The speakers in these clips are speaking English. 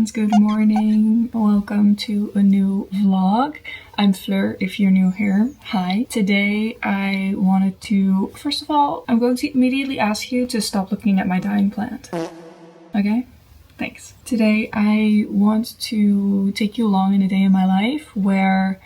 friends, good morning. Welcome to a new vlog. I'm Fleur if you're new here. Hi. Today I wanted to, first of all, I'm going to immediately ask you to stop looking at my dying plant. Okay? Thanks. Today I want to take you along in a day in my life where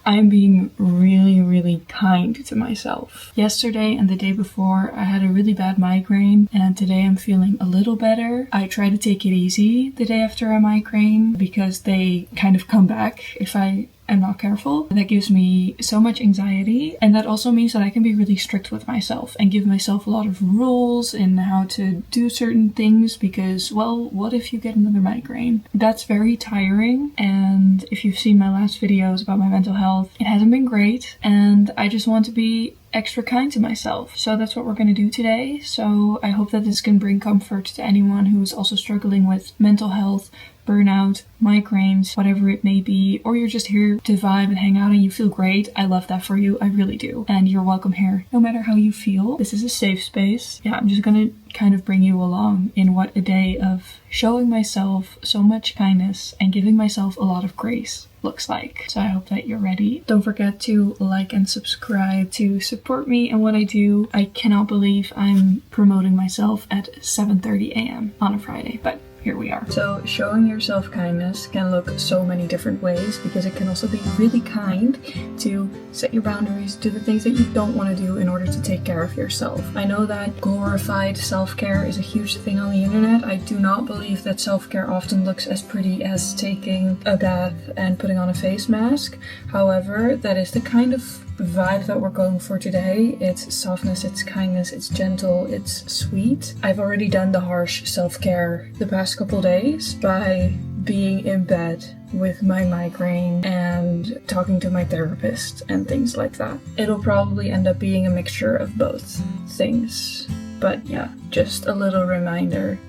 I'm being really kind to myself. Yesterday and the day before I had a really bad migraine, and today I'm feeling a little better. I try to take it easy the day after a migraine because they kind of come back if I am not careful. That gives me so much anxiety, and that also means that I can be really strict with myself and give myself a lot of rules in how to do certain things because, well, what if you get another migraine? That's very tiring, and if you've seen my last videos about my mental health, it hasn't been great, and I just want to be extra kind to myself. So that's what we're going to do today. So I hope that this can bring comfort to anyone who's also struggling with mental health, burnout, migraines, whatever it may be, or you're just here to vibe and hang out and you feel great. I love that for you. I really do. And you're welcome here, no matter how you feel. This is a safe space. Yeah, I'm just gonna kind of bring you along in what a day of showing myself so much kindness and giving myself a lot of grace looks like. So I hope that you're ready. Don't forget to like and subscribe to support me and what I do. I cannot believe I'm promoting myself at 7:30 a.m. on a Friday, but here we are. So showing yourself kindness can look so many different ways because it can also be really kind to set your boundaries, do the things that you don't want to do in order to take care of yourself. I know that glorified self-care is a huge thing on the internet. I do not believe that self-care often looks as pretty as taking a bath and putting on a face mask. However, that is the kind of vibe that we're going for today. It's softness, it's kindness, it's gentle, it's sweet. I've already done the harsh self-care the past couple days by being in bed with my migraine and talking to my therapist and things like that. It'll probably end up being a mixture of both things. But yeah, just a little reminder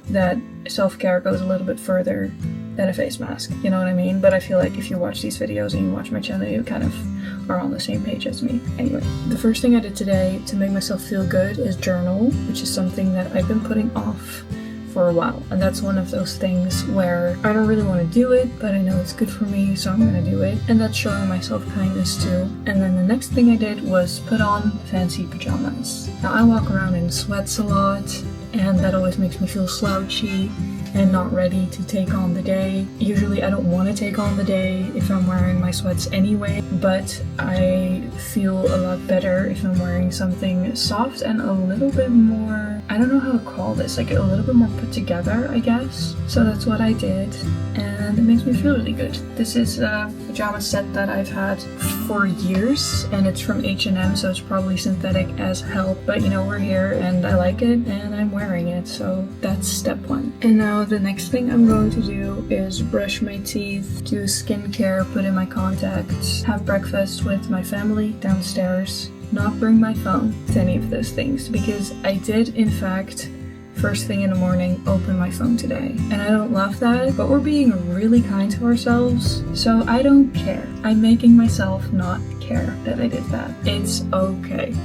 that self-care goes a little bit further than a face mask, you know what I mean? But I feel like if you watch these videos and you watch my channel, you kind of are on the same page as me. Anyway, the first thing I did today to make myself feel good is journal, which is something that I've been putting off for a while. And that's one of those things where I don't really want to do it, but I know it's good for me, so I'm gonna do it. And that's showing myself kindness too. And then the next thing I did was put on fancy pajamas. Now I walk around in sweats a lot, and that always makes me feel slouchy and not ready to take on the day. Usually I don't want to take on the day if I'm wearing my sweats anyway, but I feel a lot better if I'm wearing something soft and a little bit more, I don't know how to call this, like a little bit more put together, I guess. So that's what I did, and it makes me feel really good. This is a pajama set that I've had for years, and it's from H&M, so it's probably synthetic as hell, but you know, we're here and I like it and I'm wearing it, so that's step one. And now the next thing I'm going to do is brush my teeth, do skincare, put in my contacts, have breakfast with my family downstairs, not bring my phone to any of those things, because I did in fact first thing in the morning open my phone today, and I don't love that, but we're being really kind to ourselves, so I don't care. I'm making myself not care that I did that. It's okay.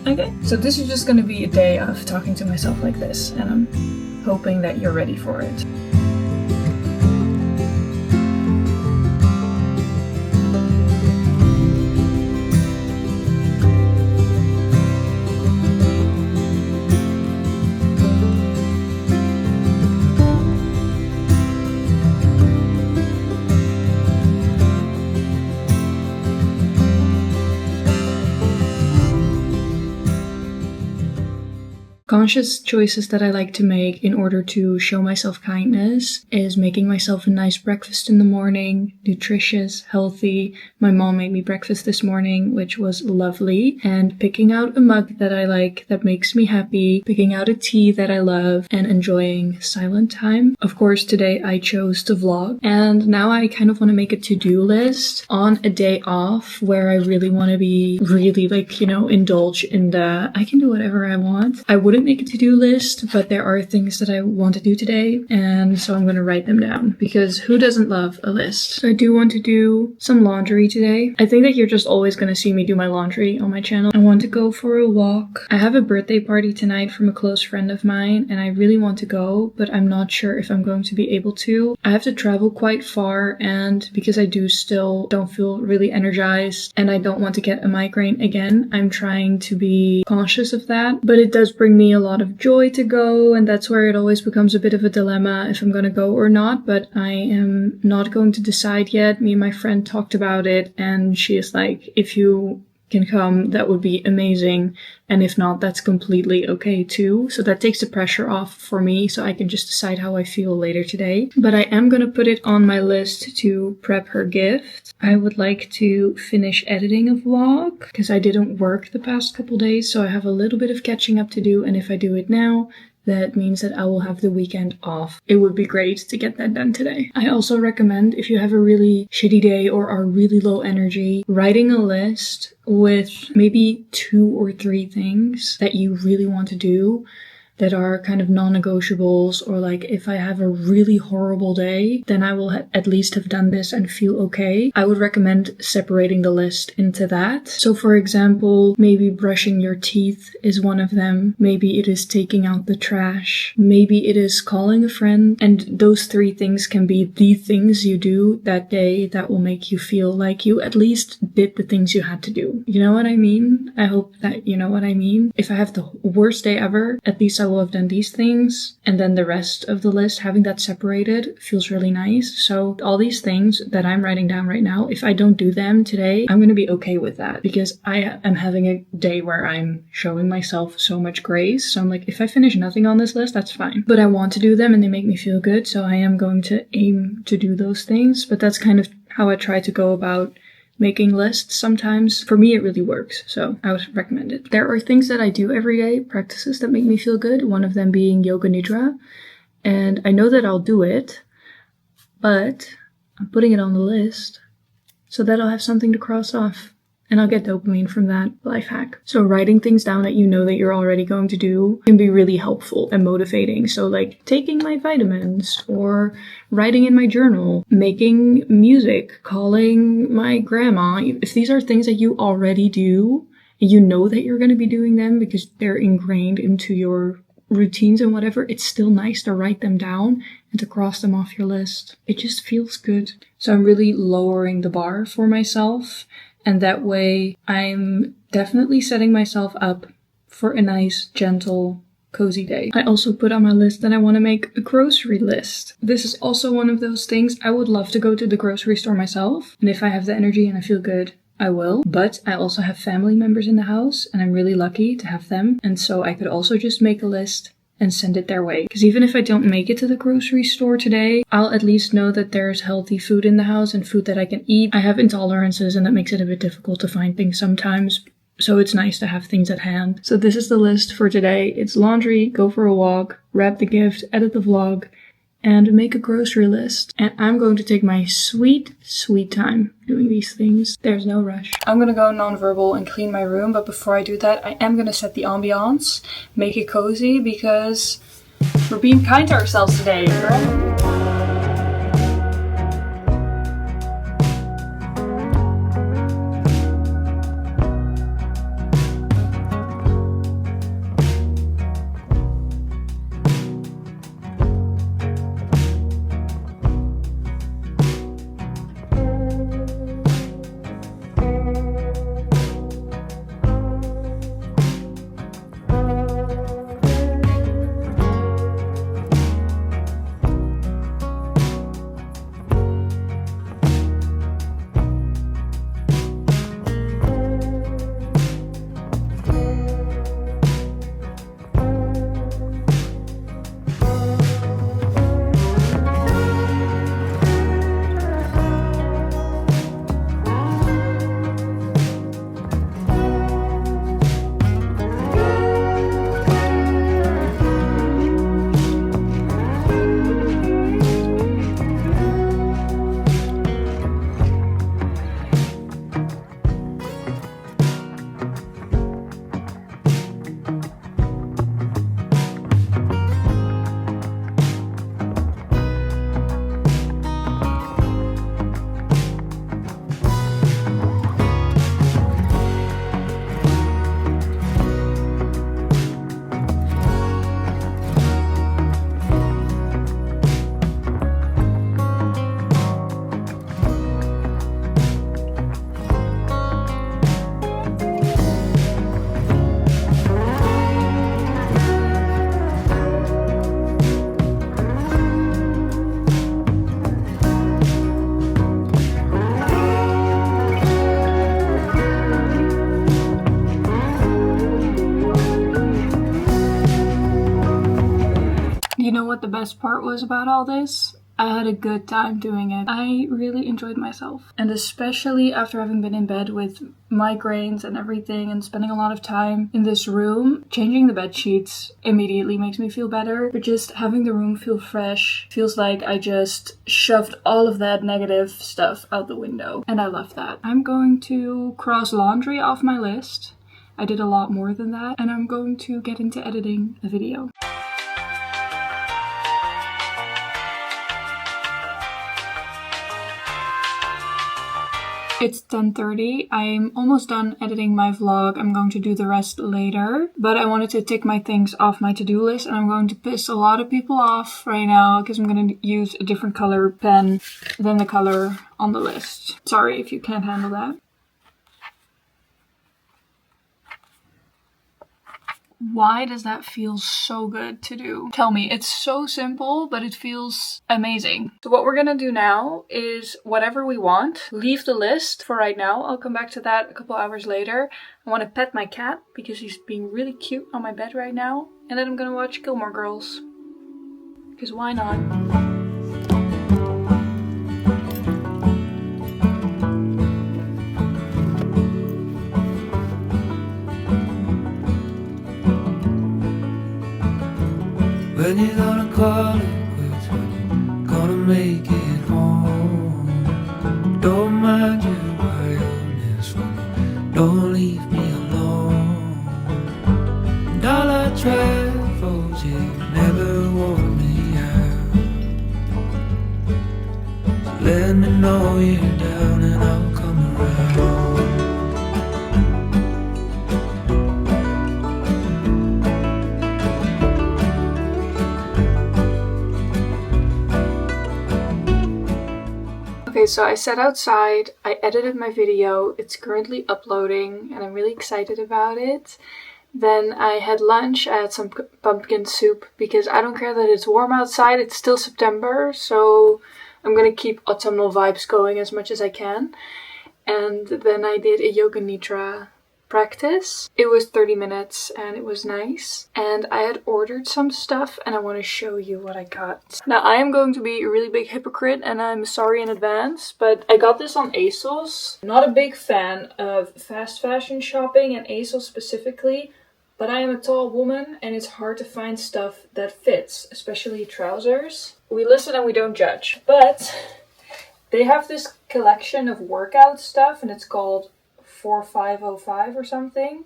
Okay, so this is just gonna be a day of talking to myself like this, and I'm hoping that you're ready for it. Conscious choices that I like to make in order to show myself kindness is making myself a nice breakfast in the morning, nutritious, healthy. My mom made me breakfast this morning, which was lovely, and picking out a mug that I like that makes me happy, picking out a tea that I love, and enjoying silent time. Of course, today I chose to vlog, and now I kind of want to make a to-do list on a day off where I really want to be really, like, you know, indulge in the I can do whatever I want. I wouldn't didn't make a to-do list, but there are things that I want to do today, and so I'm going to write them down because who doesn't love a list? So I do want to do some laundry today. I think that you're just always going to see me do my laundry on my channel. I want to go for a walk. I have a birthday party tonight from a close friend of mine, and I really want to go, but I'm not sure if I'm going to be able to. I have to travel quite far, and because I do still don't feel really energized and I don't want to get a migraine again, I'm trying to be conscious of that. But it does bring me a lot of joy to go, and that's where it always becomes a bit of a dilemma if I'm going to go or not, but I am not going to decide yet. Me and my friend talked about it, and she is like, if you can come, that would be amazing, and if not, that's completely okay too. So that takes the pressure off for me, so I can just decide how I feel later today. But I am gonna put it on my list to prep her gift. I would like to finish editing a vlog because I didn't work the past couple days, so I have a little bit of catching up to do, and if I do it now, that means that I will have the weekend off. It would be great to get that done today. I also recommend, if you have a really shitty day or are really low energy, writing a list with maybe 2 or 3 things that you really want to do that are kind of non-negotiables, or like, if I have a really horrible day, then I will at least have done this and feel okay. I would recommend separating the list into that. So for example, maybe brushing your teeth is one of them. Maybe it is taking out the trash. Maybe it is calling a friend. And those 3 things can be the things you do that day that will make you feel like you at least did the things you had to do. You know what I mean? I hope that you know what I mean. If I have the worst day ever, at least I will have done these things, and then the rest of the list, having that separated feels really nice. So all these things that I'm writing down right now, if I don't do them today, I'm going to be okay with that, because I am having a day where I'm showing myself so much grace. So I'm like, if I finish nothing on this list, that's fine, but I want to do them and they make me feel good, so I am going to aim to do those things. But that's kind of how I try to go about making lists. Sometimes for me it really works, so I would recommend it. There are things that I do every day, practices that make me feel good, one of them being yoga nidra, and I know that I'll do it, but I'm putting it on the list so that I'll have something to cross off, and I'll get dopamine from that. Life hack. So writing things down that you know that you're already going to do can be really helpful and motivating. So like taking my vitamins, or writing in my journal, making music, calling my grandma. If these are things that you already do, and you know that you're going to be doing them because they're ingrained into your routines and whatever, it's still nice to write them down and to cross them off your list. It just feels good. So I'm really lowering the bar for myself, and that way I'm definitely setting myself up for a nice, gentle, cozy day. I also put on my list that I want to make a grocery list. This is also one of those things. I would love to go to the grocery store myself, and if I have the energy and I feel good, I will. But I also have family members in the house, and I'm really lucky to have them, and so I could also just make a list and send it their way. Because even if I don't make it to the grocery store today, I'll at least know that there's healthy food in the house and food that I can eat. I have intolerances, and that makes it a bit difficult to find things sometimes, so it's nice to have things at hand. So this is the list for today. It's laundry, go for a walk, wrap the gift, edit the vlog, and make a grocery list. And I'm going to take my sweet, sweet time doing these things. There's no rush. I'm gonna go non-verbal and clean my room, but before I do that, I am gonna set the ambiance, make it cozy, because we're being kind to ourselves today, right? best part was about all this? I had a good time doing it. I really enjoyed myself. And especially after having been in bed with migraines and everything and spending a lot of time in this room, changing the bed sheets immediately makes me feel better. But just having the room feel fresh feels like I just shoved all of that negative stuff out the window. And I love that. I'm going to cross laundry off my list. I did a lot more than that. And I'm going to get into editing a video. It's 10:30. I'm almost done editing my vlog. I'm going to do the rest later. But I wanted to tick my things off my to-do list, and I'm going to piss a lot of people off right now because I'm going to use a different color pen than the color on the list. Sorry if you can't handle that. Why does that feel so good to do? Tell me, it's so simple, but it feels amazing. So what we're gonna do now is whatever we want. Leave the list for right now. I'll come back to that a couple hours later. I want to pet my cat because he's being really cute on my bed right now. And then I'm gonna watch Gilmore Girls. Because why not? When you gonna call it quits, when you gonna make it home. Don't mind your wildness when you don't leave me alone. And all our travels, you never wore me out. So let me know you're down and I'll come around. Okay, so I sat outside, I edited my video, it's currently uploading and I'm really excited about it. Then I had lunch, I had some pumpkin soup because I don't care that it's warm outside, it's still September, so I'm gonna keep autumnal vibes going as much as I can. And then I did a yoga nidra practice. It was 30 minutes and it was nice. And I had ordered some stuff and I want to show you what I got. Now I am going to be a really big hypocrite and I'm sorry in advance, but I got this on ASOS. I'm not a big fan of fast fashion shopping and ASOS specifically, but I am a tall woman and it's hard to find stuff that fits, especially trousers. We listen and we don't judge, but they have this collection of workout stuff and it's called 4505 or something,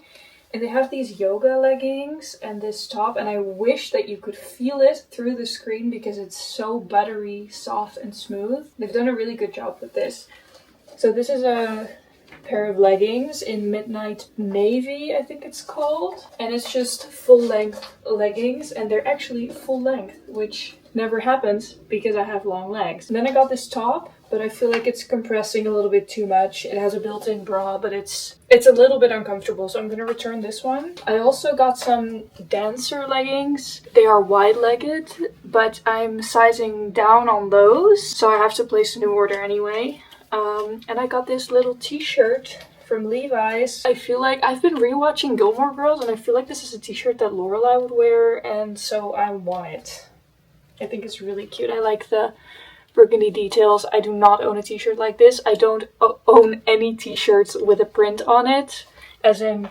and they have these yoga leggings and this top, and I wish that you could feel it through the screen because it's so buttery, soft and smooth. They've done a really good job with this. So this is a pair of leggings in midnight navy, I think it's called, and it's just full length leggings, and they're actually full length, which never happens because I have long legs. And then I got this top, but I feel like it's compressing a little bit too much. It has a built-in bra, but it's a little bit uncomfortable, so I'm gonna return this one. I also got some dancer leggings. They are wide-legged, but I'm sizing down on those, so I have to place a new order anyway. And I got this little t-shirt from Levi's. I feel like I've been rewatching Gilmore Girls, and I feel like this is a t-shirt that Lorelai would wear, and so I want it. I think it's really cute. I like the burgundy details. I do not own a t-shirt like this. I don't own any t-shirts with a print on it, as in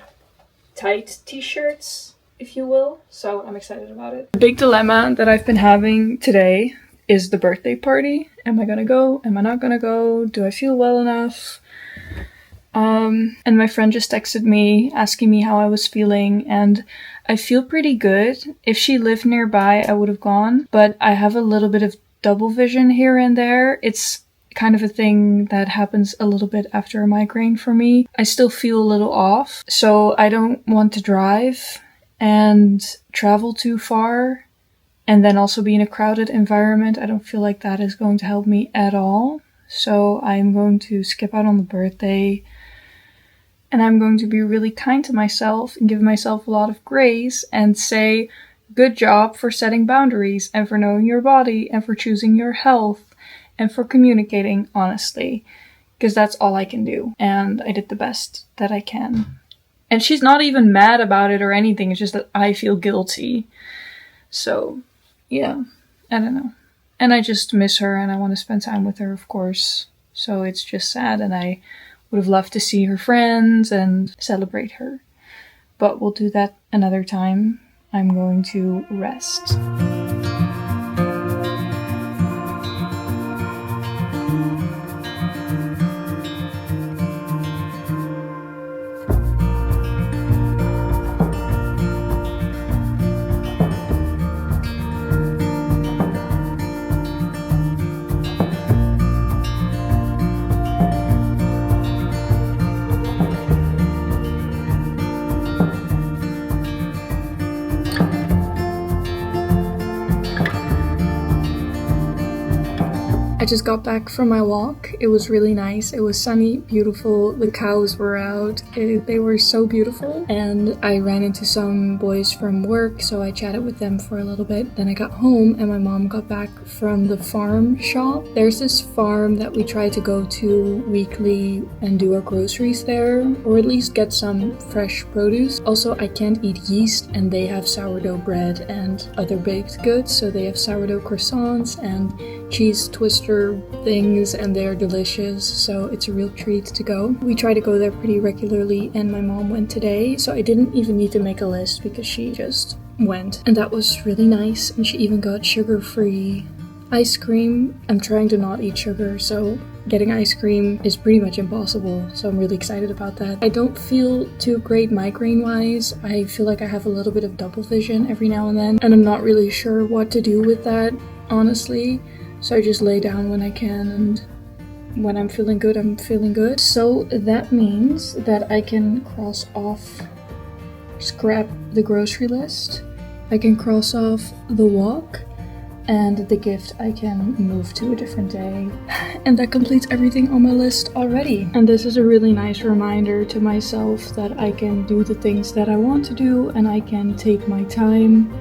tight t-shirts, if you will. So I'm excited about it. The big dilemma that I've been having today is the birthday party. Am I gonna go? Am I not gonna go? Do I feel well enough? And my friend just texted me asking me how I was feeling, and I feel pretty good. If she lived nearby, I would have gone, but I have a little bit of double vision here and there. It's kind of a thing that happens a little bit after a migraine for me. I still feel a little off, so I don't want to drive and travel too far and then also be in a crowded environment. I don't feel like that is going to help me at all. So I'm going to skip out on the birthday, and I'm going to be really kind to myself and give myself a lot of grace and say, good job for setting boundaries and for knowing your body and for choosing your health and for communicating honestly, because that's all I can do. And I did the best that I can. And she's not even mad about it or anything. It's just that I feel guilty. So, yeah. I don't know. And I just miss her and I want to spend time with her, of course. So it's just sad, and I would have loved to see her friends and celebrate her. But we'll do that another time. I'm going to rest. I just got back from my walk. It was really nice. It was sunny, beautiful. The cows were out. They were so beautiful. And I ran into some boys from work, so I chatted with them for a little bit. Then I got home and my mom got back from the farm shop. There's this farm that we try to go to weekly and do our groceries there, or at least get some fresh produce. Also, I can't eat yeast, and they have sourdough bread and other baked goods. So they have sourdough croissants and cheese twister things, and they're delicious, so it's a real treat to go. We try to go there pretty regularly, and my mom went today, so I didn't even need to make a list because she just went, and that was really nice. And she even got sugar-free ice cream. I'm trying to not eat sugar, so getting ice cream is pretty much impossible, so I'm really excited about that. I don't feel too great migraine-wise. I feel like I have a little bit of double vision every now and then, and I'm not really sure what to do with that, honestly. So I just lay down when I can, and when I'm feeling good, I'm feeling good. So that means that I can cross off, scrap the grocery list. I can cross off the walk, and the gift I can move to a different day. And that completes everything on my list already. And this is a really nice reminder to myself that I can do the things that I want to do, and I can take my time,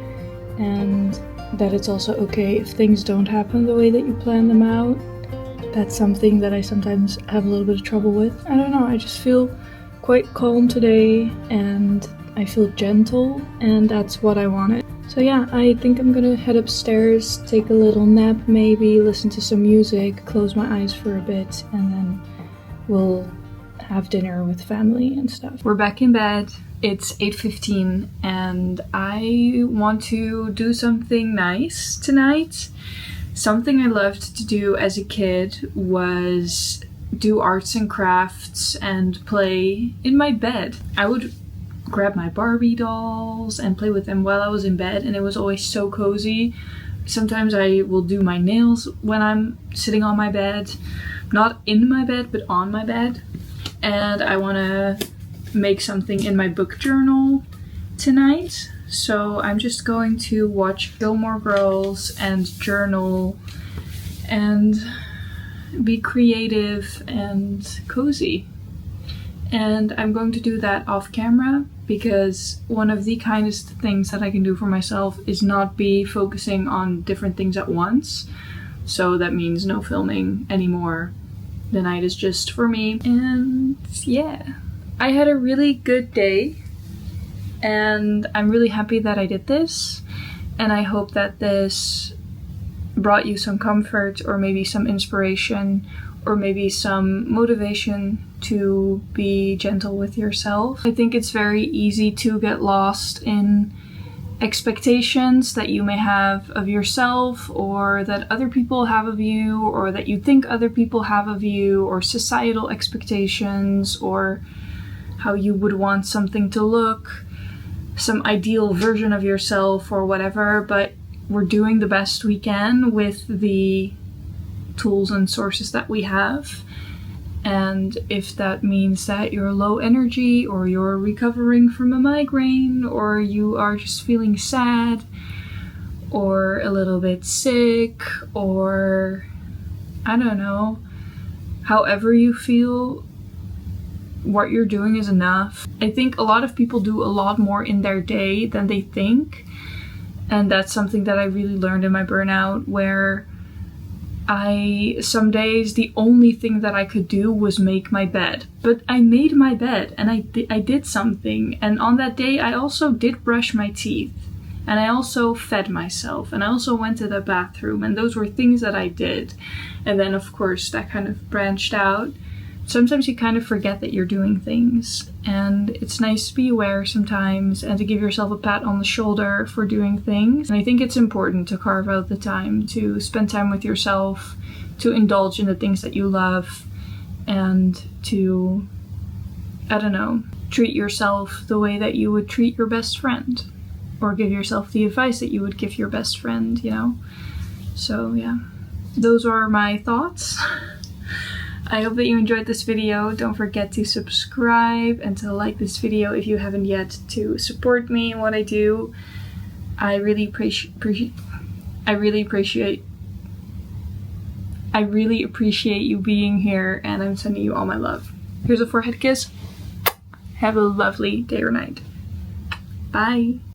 and that it's also okay if things don't happen the way that you plan them out. That's something that I sometimes have a little bit of trouble with. I don't know, I just feel quite calm today, and I feel gentle, and that's what I wanted. So yeah, I think I'm gonna head upstairs, take a little nap maybe, listen to some music, close my eyes for a bit, and then we'll have dinner with family and stuff. We're back in bed. It's 8:15 and I want to do something nice tonight. Something I loved to do as a kid was do arts and crafts and play in my bed. I would grab my Barbie dolls and play with them while I was in bed, and it was always so cozy. Sometimes I will do my nails when I'm sitting on my bed. Not in my bed, but on my bed. And I want to make something in my book journal tonight. So I'm just going to watch Gilmore Girls and journal and be creative and cozy. And I'm going to do that off camera because one of the kindest things that I can do for myself is not be focusing on different things at once. So that means no filming anymore. The night is just for me. And yeah, I had a really good day and I'm really happy that I did this. And I hope that this brought you some comfort or maybe some inspiration or maybe some motivation to be gentle with yourself. I think it's very easy to get lost in expectations that you may have of yourself, or that other people have of you, or that you think other people have of you, or societal expectations, or how you would want something to look, some ideal version of yourself or whatever. But we're doing the best we can with the tools and sources that we have. And if that means that you're low energy, or you're recovering from a migraine, or you are just feeling sad, or a little bit sick, or I don't know, however you feel, what you're doing is enough. I think a lot of people do a lot more in their day than they think. And that's something that I really learned in my burnout, where some days the only thing that I could do was make my bed. But I made my bed and I did something. And on that day I also did brush my teeth. And I also fed myself, and I also went to the bathroom, and those were things that I did. And then of course that kind of branched out. Sometimes you kind of forget that you're doing things, and it's nice to be aware sometimes and to give yourself a pat on the shoulder for doing things. And I think it's important to carve out the time to spend time with yourself, to indulge in the things that you love, and to, I don't know, treat yourself the way that you would treat your best friend, or give yourself the advice that you would give your best friend, you know? So yeah, those are my thoughts. I hope that you enjoyed this video. Don't forget to subscribe and to like this video if you haven't yet, to support me in what I do. I really appreciate you being here, and I'm sending you all my love. Here's a forehead kiss. Have a lovely day or night. Bye.